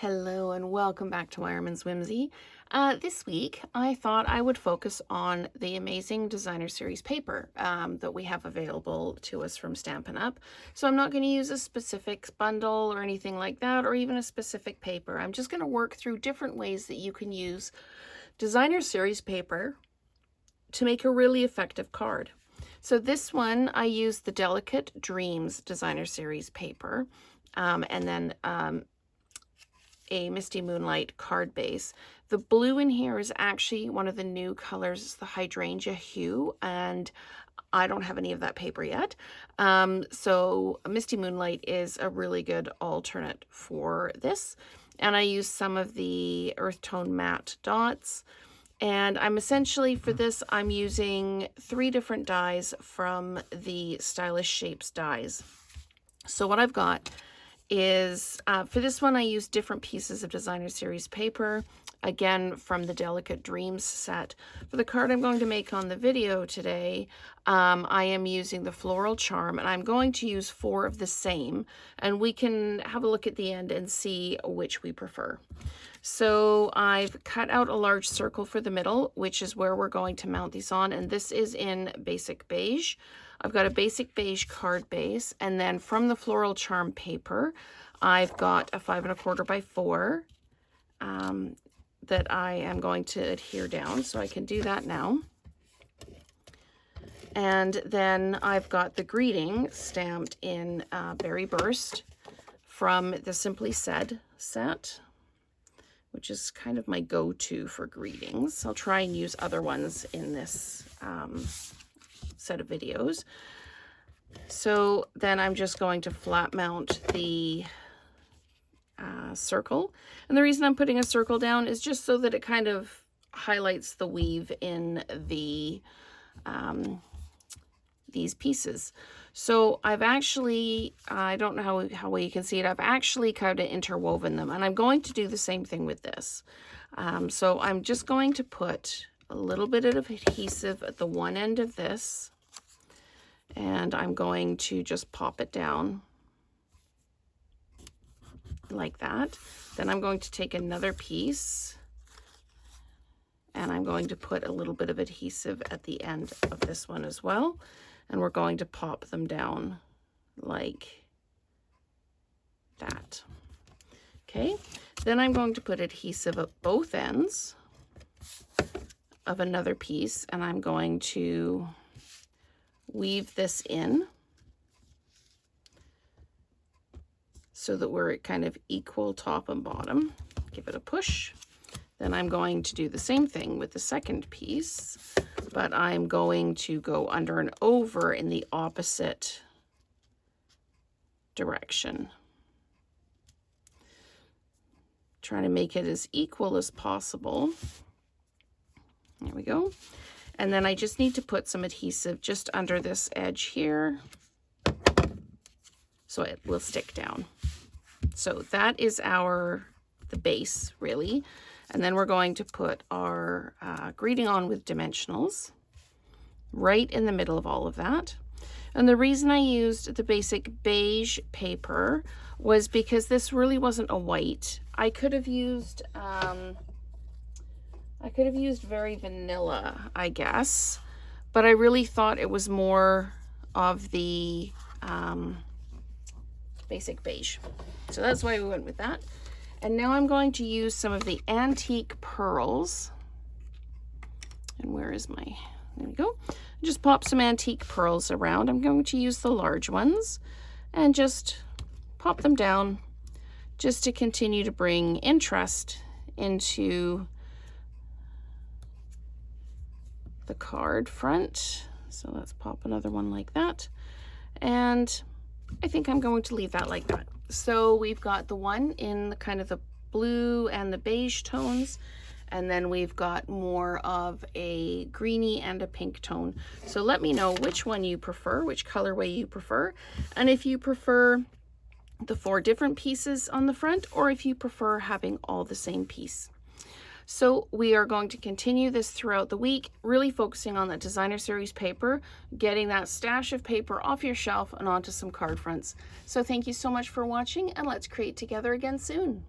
Hello and welcome back to Wireman's Whimsy. This week I thought I would focus on the amazing designer series paper that we have available to us from Stampin' Up. So I'm not going to use a specific bundle or anything like that, or even a specific paper. I'm just going to work through different ways that you can use designer series paper to make a really effective card. So this one I used the Delicate Dreams designer series paper and then a Misty Moonlight card base. The blue in here is actually one of the new colors. It's the hydrangea hue, and I don't have any of that paper yet. So Misty Moonlight is a really good alternate for this. And I use some of the earth tone matte dots. And I'm essentially, for this, I'm using 3 different dies from the Stylish Shapes dies. So what I've got is, for this one, I used different pieces of designer series paper, again from the Delicate Dreams set. For the card I'm going to make on the video today, I am using the Floral Charm, and I'm going to use 4 of the same, and we can have a look at the end and see which we prefer. So I've cut out a large circle for the middle, which is where we're going to mount these on, and this is in Basic Beige. I've got a Basic Beige card base, and then from the Floral Charm paper, I've got a 5 1/4 by 4 that I am going to adhere down, so I can do that now. And then I've got the greeting stamped in Berry Burst from the Simply Said set, which is kind of my go-to for greetings. I'll try and use other ones in this set of videos. So then I'm just going to flat mount the circle. And the reason I'm putting a circle down is just so that it kind of highlights the weave in the these pieces. So I've actually, I don't know how well you can see it, I've actually kind of interwoven them, and I'm going to do the same thing with this. So I'm just going to put a little bit of adhesive at the one end of this, and I'm going to just pop it down like that. Then I'm going to take another piece, and I'm going to put a little bit of adhesive at the end of this one as well. And we're going to pop them down like that. Okay, then I'm going to put adhesive at both ends of another piece, and I'm going to weave this in so that we're kind of equal top and bottom. Give it a push. Then I'm going to do the same thing with the second piece, but I'm going to go under and over in the opposite direction. Trying to make it as equal as possible. There we go. And then I just need to put some adhesive just under this edge here so it will stick down. So that is the base, really. And then we're going to put our greeting on with dimensionals right in the middle of all of that. And the reason I used the Basic Beige paper was because this really wasn't a white. I could have used very vanilla, I guess, but I really thought it was more of the Basic Beige. So that's why we went with that. And now I'm going to use some of the antique pearls. And where is my, there we go. Just pop some antique pearls around. I'm going to use the large ones and just pop them down just to continue to bring interest into the card front. So let's pop another one like that. And I think I'm going to leave that like that. So we've got the one in kind of the blue and the beige tones, and then we've got more of a greeny and a pink tone. So let me know which one you prefer, which colorway you prefer, and if you prefer the 4 different pieces on the front, or if you prefer having all the same piece. So we are going to continue this throughout the week, really focusing on that designer series paper, getting that stash of paper off your shelf and onto some card fronts. So thank you so much for watching, and let's create together again soon.